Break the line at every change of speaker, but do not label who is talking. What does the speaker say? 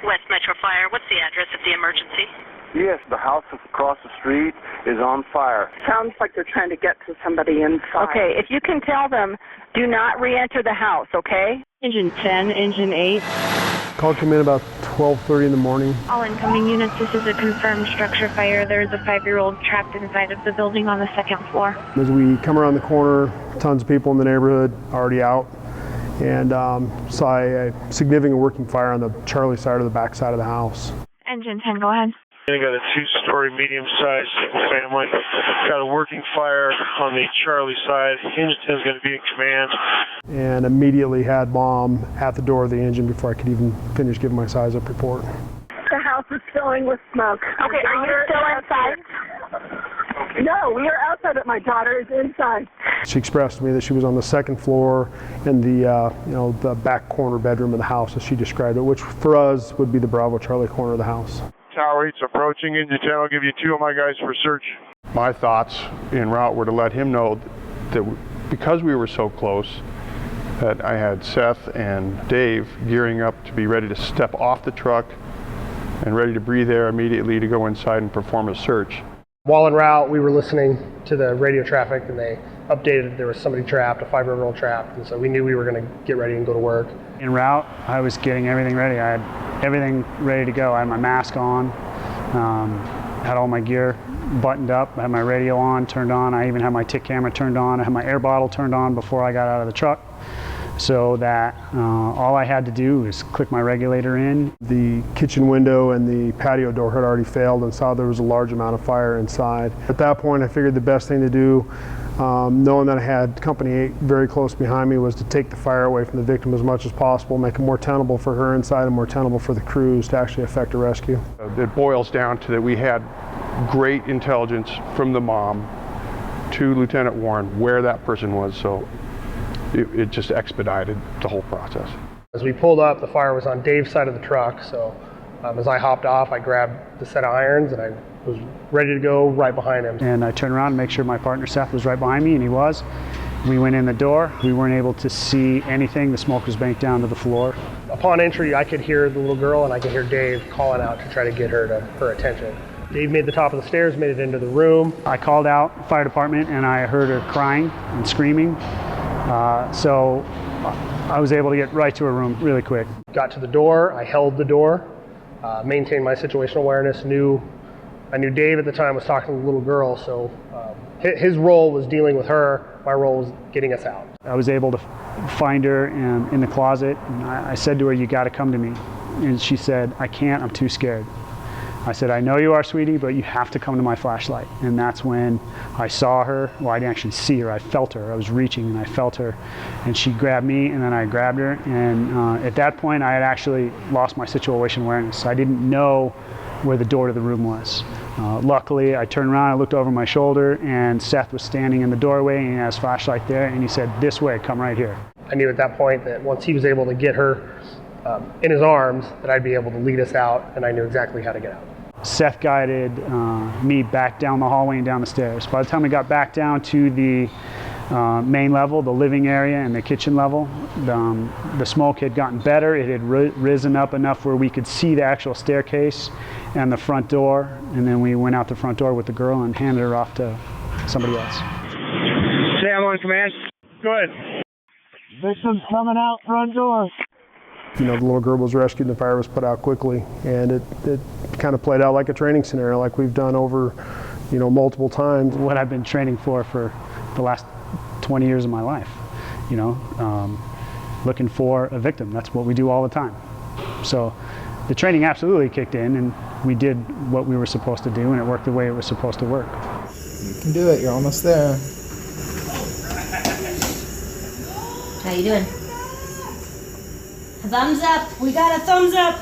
West Metro Fire, what's the address of the emergency?
Yes, the house across the street is on fire.
Sounds like they're trying to get to somebody inside.
Okay, if you can tell them, do not re-enter the house, okay?
Engine 10, Engine 8.
Call came in about 12:30 in the morning.
All incoming units, this is a confirmed structure fire. There is a 5-year-old trapped inside of the building on the 2nd floor.
As we come around the corner, tons of people in the neighborhood already out, and saw a significant working fire on the Charlie side or the back side of the house.
Engine 10, go ahead.
I got a 2-story medium-sized single family. Got a working fire on the Charlie side. Engine 10 is going to be in command.
And immediately had Mom at the door of the engine before I could even finish giving my size up report.
The house is filling with smoke.
Okay, are you still inside?
No, we are outside, but my daughter is inside.
She expressed to me that she was on the 2nd floor in the the back corner bedroom of the house, as she described it, which for us would be the Bravo Charlie corner of the house.
Tower 8's approaching. Engine 10, I'll give you 2 of my guys for search.
My thoughts en route were to let him know that because we were so close, that I had Seth and Dave gearing up to be ready to step off the truck and ready to breathe air immediately to go inside and perform a search.
While en route, we were listening to the radio traffic, and they updated that there was somebody trapped, a 5-year-old trapped, and so we knew we were going to get ready and go to work.
En route, I was getting everything ready. I had everything ready to go. I had my mask on, had all my gear buttoned up, I had my radio on, turned on. I even had my TIC camera turned on. I had my air bottle turned on before I got out of the truck, so that all I had to do was click my regulator in.
The kitchen window and the patio door had already failed, and saw there was a large amount of fire inside. At that point, I figured the best thing to do, knowing that I had Company 8 very close behind me, was to take the fire away from the victim as much as possible, make it more tenable for her inside and more tenable for the crews to actually effect a rescue.
It boils down to that we had great intelligence from the mom to Lieutenant Warren where that person was, so it just expedited the whole process.
As we pulled up, the fire was on Dave's side of the truck, so as I hopped off, I grabbed the set of irons and I was ready to go right behind him.
And I turned around to make sure my partner Seth was right behind me, and he was. We went in the door. We weren't able to see anything. The smoke was banked down to the floor.
Upon entry, I could hear the little girl and I could hear Dave calling out to try to get her attention. Dave made the top of the stairs, made it into the room.
I called out fire department and I heard her crying and screaming. So I was able to get right to her room really quick.
Got to the door, I held the door, maintained my situational awareness, I knew Dave at the time was talking to the little girl, so his role was dealing with her, my role was getting us out.
I was able to find her in the closet, and I said to her, "You got to come to me." And she said, "I can't, I'm too scared." I said, "I know you are, sweetie, but you have to come to my flashlight." And that's when I saw her. Well, I didn't actually see her, I felt her. I was reaching and I felt her. And she grabbed me and then I grabbed her. And at that point, I had actually lost my situational awareness. I didn't know where the door to the room was. Luckily, I turned around, I looked over my shoulder, and Seth was standing in the doorway and he had his flashlight there, and he said, "This way, come right here."
I knew at that point that once he was able to get her in his arms, that I'd be able to lead us out, and I knew exactly how to get out.
Seth guided me back down the hallway and down the stairs. By the time we got back down to the main level, the living area and the kitchen level, the smoke had gotten better. It had risen up enough where we could see the actual staircase and the front door, and then we went out the front door with the girl and handed her off to somebody else.
Sam on command. Go ahead. Victim's coming out front door.
The little girl was rescued and the fire was put out quickly, and it kind of played out like a training scenario like we've done over multiple times.
What I've been training for the last 20 years of my life, looking for a victim. That's what we do all the time. So the training absolutely kicked in, and we did what we were supposed to do, and it worked the way it was supposed to work.
You can do it, you're almost there.
How you doing? Thumbs up, we got a thumbs up.